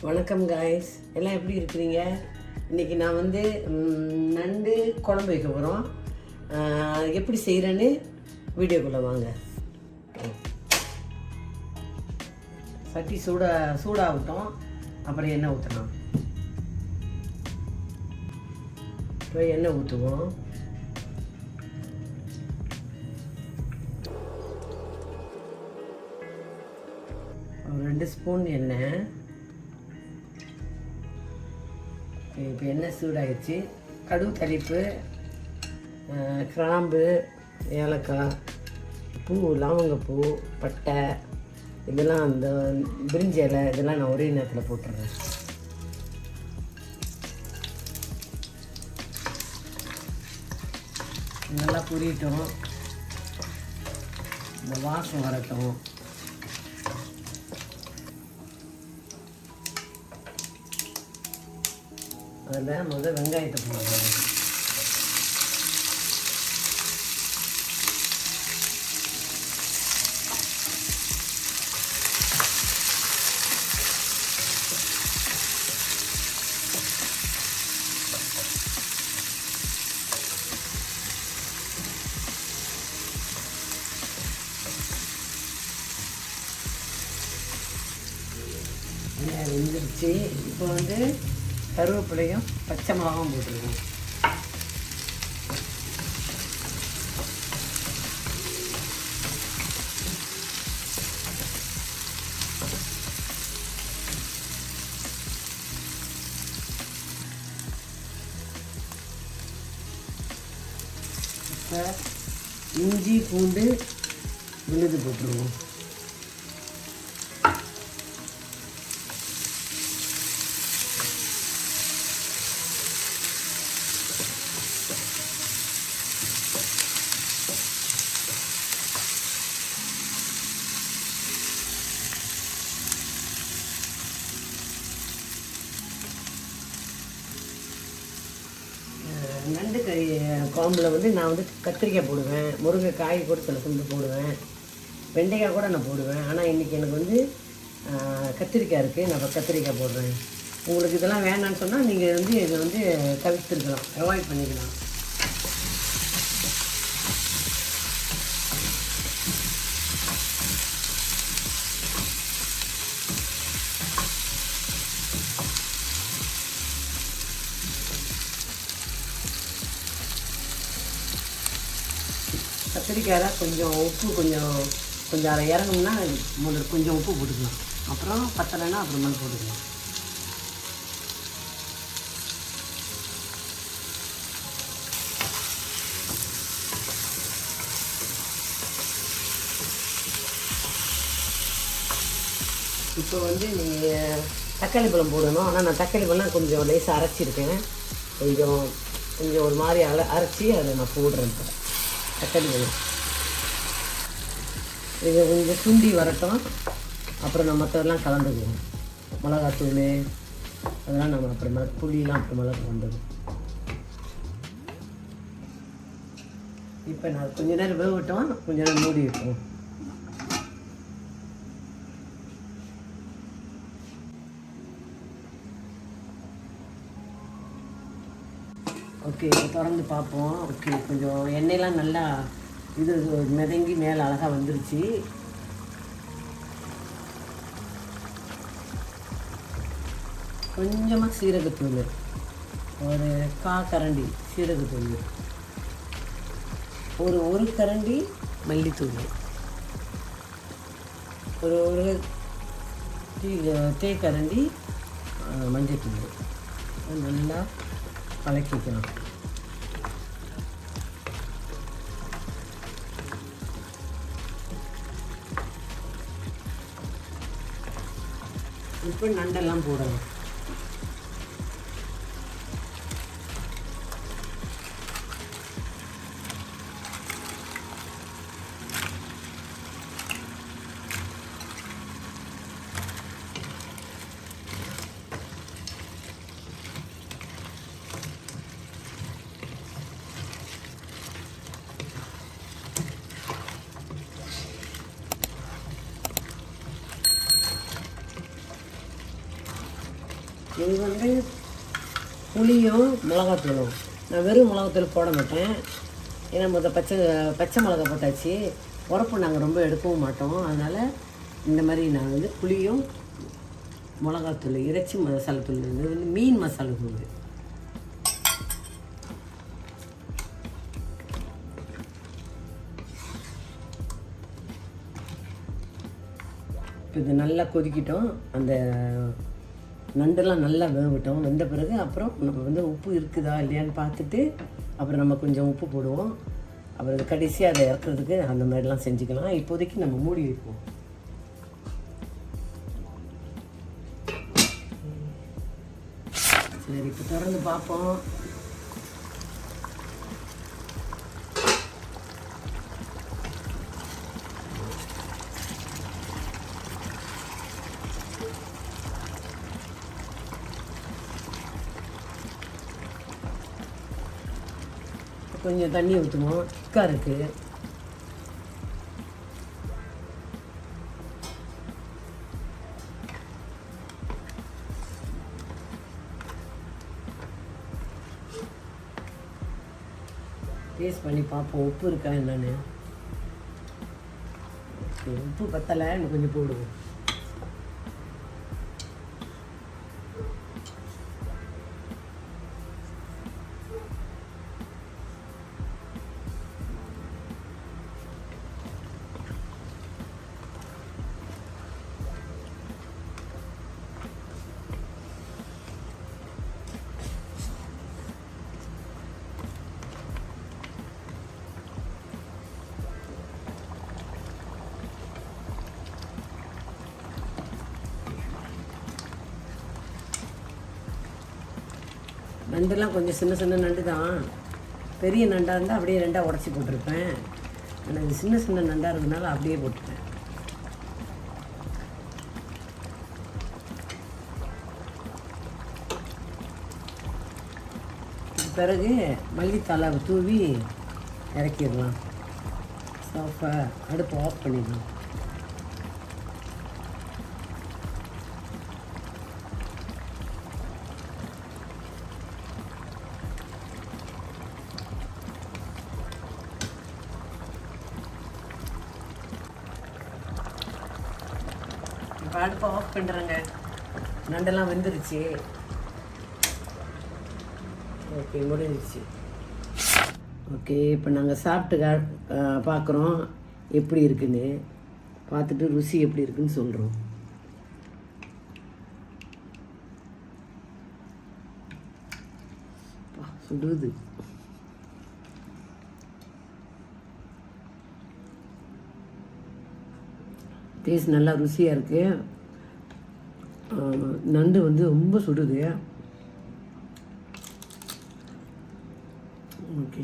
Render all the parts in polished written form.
வணக்கம் காய்ஸ், எல்லாம் எப்படி இருக்கிறீங்க? இன்றைக்கி நான் வந்து நண்டு குழம்பு வைக்க போகிறோம். எப்படி செய்கிறேன்னு வீடியோக்குள்ளே வாங்க. சட்டி சூடாகட்டும், அப்புறம் எண்ணெய் ஊற்றலாம். இப்போ எண்ணெய் ஊற்றுவோம். ஒரு 2 ஸ்பூன் எண்ணெய். இப்போ எண்ணெய் சூடாகிடுச்சு. கடுகு தாளிப்பு, கிராம்பு, ஏலக்காய், பூ, லவங்கப்பூ, பட்டை, இதெல்லாம் அந்த பிரிஞ்சி இலை, இதெல்லாம் நான் ஒரே நேரத்தில் போட்டுடுறேன். நல்லா பொரியட்டும், இந்த வாசம் வரட்டும். அதில் முதல் வெங்காயத்தை போடுவோம். வெந்துருச்சு. இப்போ வந்து கருவேப்பிலையும் பச்சை மிளகாவும் போட்டுருக்கோம். இப்போ இஞ்சி பூண்டு விழுது போட்டுருவோம். நண்டு கறி குழம்புல வந்து நான் வந்து கத்திரிக்காய் போடுவேன், முருங்கைக்காய் கூட சில சமயம் போடுவேன், வெண்டைக்காய் கூட நான் போடுவேன். ஆனால் இன்றைக்கி எனக்கு வந்து கத்திரிக்காய் இருக்குது, நான் இப்போ கத்திரிக்காய் போடுறேன். உங்களுக்கு இதெல்லாம் வேண்டான்னு சொன்னால் நீங்கள் வந்து இதை வந்து தவிர்த்துருக்கலாம், அவாய்ட் பண்ணிக்கலாம். கத்திரிக்காயில் கொஞ்சம் உப்பு கொஞ்சம் அதை இறங்கணும்னா முதல்ல கொஞ்சம் உப்பு போட்டுக்கலாம். அப்புறம் பத்தலைன்னா அப்புறமேல போட்டுக்கலாம். இப்போ வந்து நீங்கள் தக்காளி பழம் போடணும். ஆனால் நான் தக்காளி பழம் கொஞ்சம் லேசாக அரைச்சிருக்கேன். கொஞ்சம் ஒரு மாதிரி அரைச்சி அதை நான் போடுறேன். இப்போ தக்காளி பழம் இது கொஞ்சம் சுண்டி வரட்டும். அப்புறம் நம்ம மற்றதெல்லாம் கலந்துக்குவோம். மிளகாத்தூள் அதெல்லாம் நம்ம அப்புறமா புளியெலாம் அப்புறமேல கலந்துக்குவோம். இப்போ நான் கொஞ்ச நேரம் வேகட்டும், கொஞ்ச நேரம் மூடி வைப்போம். ஓகே, இப்போ திறந்து பார்ப்போம். ஓகே, கொஞ்சம் எண்ணெயெலாம் நல்லா இது மிதங்கி மேலே அழகாக வந்துருச்சு. கொஞ்சமாக சீரகத்தூள், ஒரு கரண்டி சீரகத்தூள், ஒரு கரண்டி மல்லித்தூள், ஒரு தேக்கரண்டி மஞ்சத்தூள் நல்லா கலக்கிக்கலாம். இப்போ நண்டெல்லாம் போடலாம். புளியும் மிளகாத்தூளும். நான் வெறும் மிளகாத்தூள் போட மாட்டேன், ஏன்னா பச்சை மிளகா போட்டாச்சு, உரப்பு நாங்கள் ரொம்ப எடுக்கவும் மாட்டோம். அதனால் இந்த மாதிரி நான் வந்து புளியும் மிளகாத்தூள், இறைச்சி மசாலாத்தூள், இது வந்து மீன் மசாலாத்தூள். இப்போ இது நல்லா கொதிக்கிட்டோம், அந்த நண்டெல்லாம் நல்லா வேகட்டும். வெந்த பிறகு அப்புறம் நம்ம வந்து உப்பு இருக்குதா இல்லையான்னு பார்த்துட்டு அப்புறம் நம்ம கொஞ்சம் உப்பு போடுவோம். அப்புறம் கடைசியாக அதை இறக்குறதுக்கு அந்த மாதிரிலாம் செஞ்சுக்கலாம். இப்போதைக்கு நம்ம மூடி வைப்போம். சரி, இப்போ திறந்து பார்ப்போம். கொஞ்சம் தண்ணி ஊற்றுவோம், திக்காக இருக்குது. டேஸ்ட் பண்ணி பார்ப்போம் உப்பு இருக்கா என்னன்னு. உப்பு பத்தலை, இன்னும் கொஞ்சம் போடுவோம். நண்டுலாம் கொஞ்சம் சின்ன சின்ன நண்டு தான். பெரிய நண்டாக இருந்தால் அப்படியே ரெண்டாக உடச்சி போட்டிருப்பேன். ஆனால் இது சின்ன சின்ன நண்டாக இருக்கிறதுனால அப்படியே போட்டுப்பேன். பிறகு மல்லித்தலை தூவி இறக்கிடலாம். ஸ்டவ்வை அடுப்பை ஆஃப் பண்ணிடலாம். இப்போ அடுப்பை ஆஃப் பண்ணுறேங்க. நண்டெல்லாம் வெந்துருச்சு. ஓகே, முடிஞ்சிச்சு. ஓகே, இப்போ நாங்கள் சாப்பிட்டு பார்க்குறோம் எப்படி இருக்குன்னு. பார்த்துட்டு ருசி எப்படி இருக்குன்னு சொல்கிறோம். சுடுது. டேஸ்ட் நல்லா ருசியாக இருக்குது. நண்டு வந்து ரொம்ப சுடுது. ஓகே,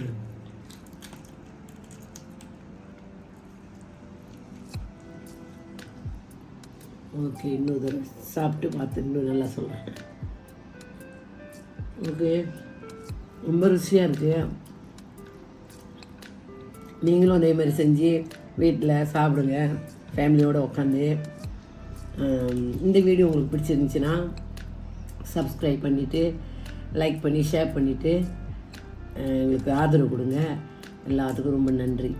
ஓகே, இன்னும் இதை சாப்பிட்டு பார்த்து இன்னும் நல்லா சொல்கிறேன். ஓகே, ரொம்ப ருசியாக இருக்குது. நீங்களும் அதே மாதிரி செஞ்சு வீட்டில் சாப்பிடுங்க ஃபேமிலியோடு உட்காந்து. இந்த வீடியோ உங்களுக்கு பிடிச்சிருந்துச்சின்னா சப்ஸ்கிரைப் பண்ணிவிட்டு லைக் பண்ணி ஷேர் பண்ணிவிட்டு எங்களுக்கு ஆதரவு கொடுங்க. எல்லாத்துக்கும் ரொம்ப நன்றி.